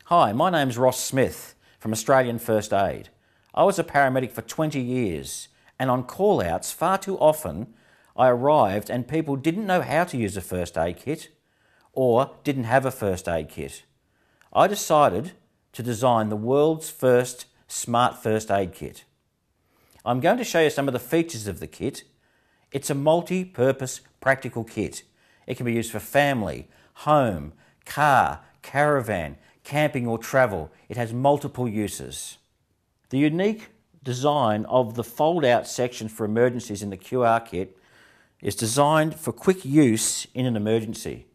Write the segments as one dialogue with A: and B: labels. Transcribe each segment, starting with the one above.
A: Hi, my name's Ross Smith from Australian First Aid. I was a paramedic for 20 years and on call-outs far too often I arrived and people didn't know how to use a first aid kit or didn't have a first aid kit. I decided to design the world's first smart first aid kit. I'm going to show you some of the features of the kit. It's a multi-purpose practical kit. It can be used for family, home, car, caravan, camping or travel. It has multiple uses. The unique design of the fold-out section for emergencies in the QR kit is designed for quick use in an emergency.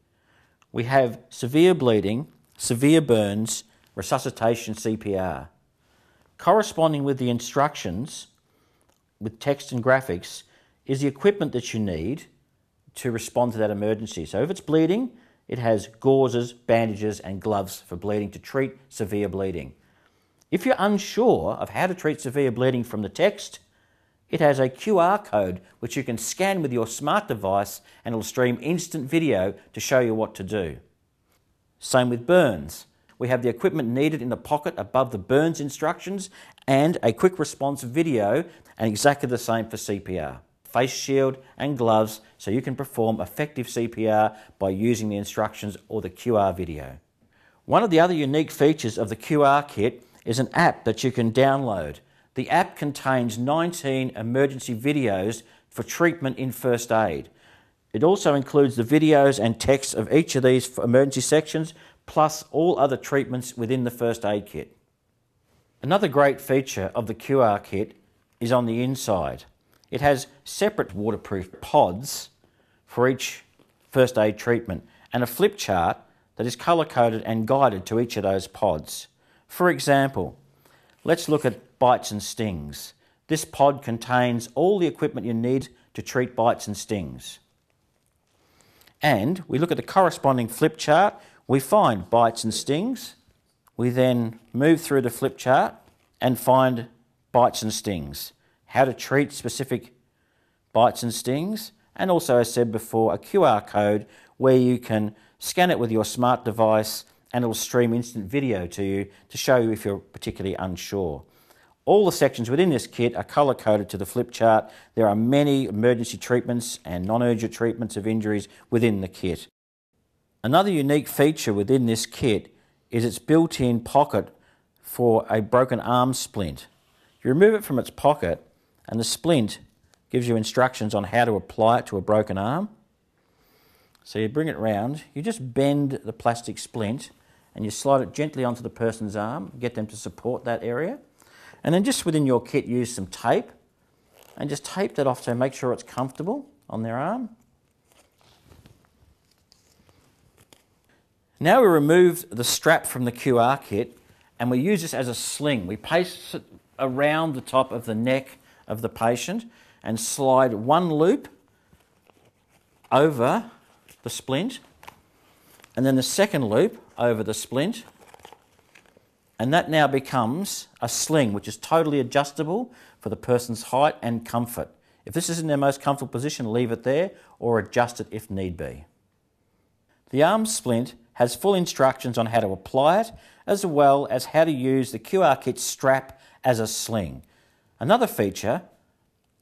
A: We have severe bleeding, severe burns, resuscitation CPR. Corresponding with the instructions with text and graphics is the equipment that you need to respond to that emergency. So if it's bleeding, it has gauzes, bandages and gloves for bleeding to treat severe bleeding. If you're unsure of how to treat severe bleeding from the text, it has a QR code which you can scan with your smart device and it'll stream instant video to show you what to do. Same with burns. We have the equipment needed in the pocket above the burns instructions and a quick response video, and exactly the same for CPR. Face shield and gloves so you can perform effective CPR by using the instructions or the QR video. One of the other unique features of the QR kit is an app that you can download. The app contains 19 emergency videos for treatment in first aid. It also includes the videos and text of each of these emergency sections, plus all other treatments within the first aid kit. Another great feature of the QR kit is on the inside. It has separate waterproof pods for each first aid treatment and a flip chart that is colour-coded and guided to each of those pods. For example, let's look at bites and stings. This pod contains all the equipment you need to treat bites and stings. And we look at the corresponding flip chart, we find bites and stings. We then move through the flip chart and find bites and stings, how to treat specific bites and stings, and also, as said before, a QR code where you can scan it with your smart device and it will stream instant video to you to show you if you're particularly unsure. All the sections within this kit are colour-coded to the flip chart. There are many emergency treatments and non-urgent treatments of injuries within the kit. Another unique feature within this kit is its built-in pocket for a broken arm splint. You remove it from its pocket and the splint gives you instructions on how to apply it to a broken arm. So you bring it round, you just bend the plastic splint and you slide it gently onto the person's arm, get them to support that area. And then just within your kit, use some tape and just tape that off to make sure it's comfortable on their arm. Now we remove the strap from the QR kit and we use this as a sling. We place it around the top of the neck of the patient and slide one loop over the splint and then the second loop over the splint, and that now becomes a sling which is totally adjustable for the person's height and comfort. If this is in their most comfortable position, leave it there or adjust it if need be. The arm splint has full instructions on how to apply it, as well as how to use the QR kit strap as a sling. Another feature,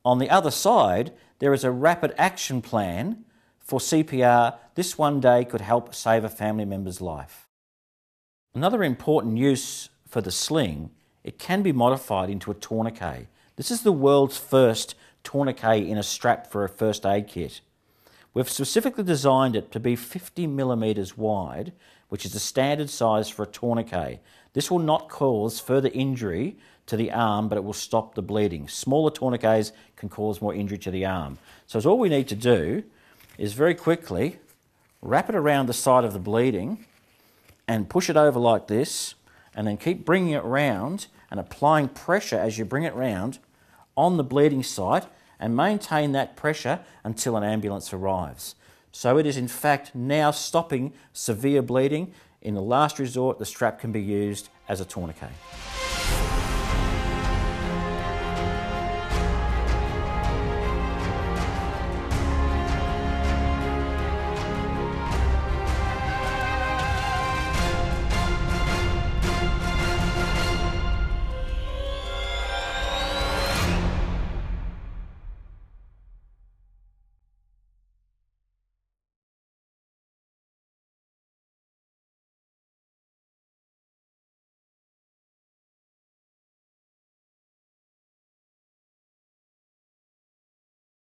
A: on the other side, there is a rapid action plan for CPR. This one day could help save a family member's life. Another important use for the sling, it can be modified into a tourniquet. This is the world's first tourniquet in a strap for a first aid kit. We've specifically designed it to be 50 millimeters wide, which is the standard size for a tourniquet. This will not cause further injury to the arm, but it will stop the bleeding. Smaller tourniquets can cause more injury to the arm. So all we need to do is very quickly wrap it around the side of the bleeding and push it over like this, and then keep bringing it round and applying pressure as you bring it round on the bleeding site and maintain that pressure until an ambulance arrives. So it is in fact now stopping severe bleeding. In the last resort, the strap can be used as a tourniquet.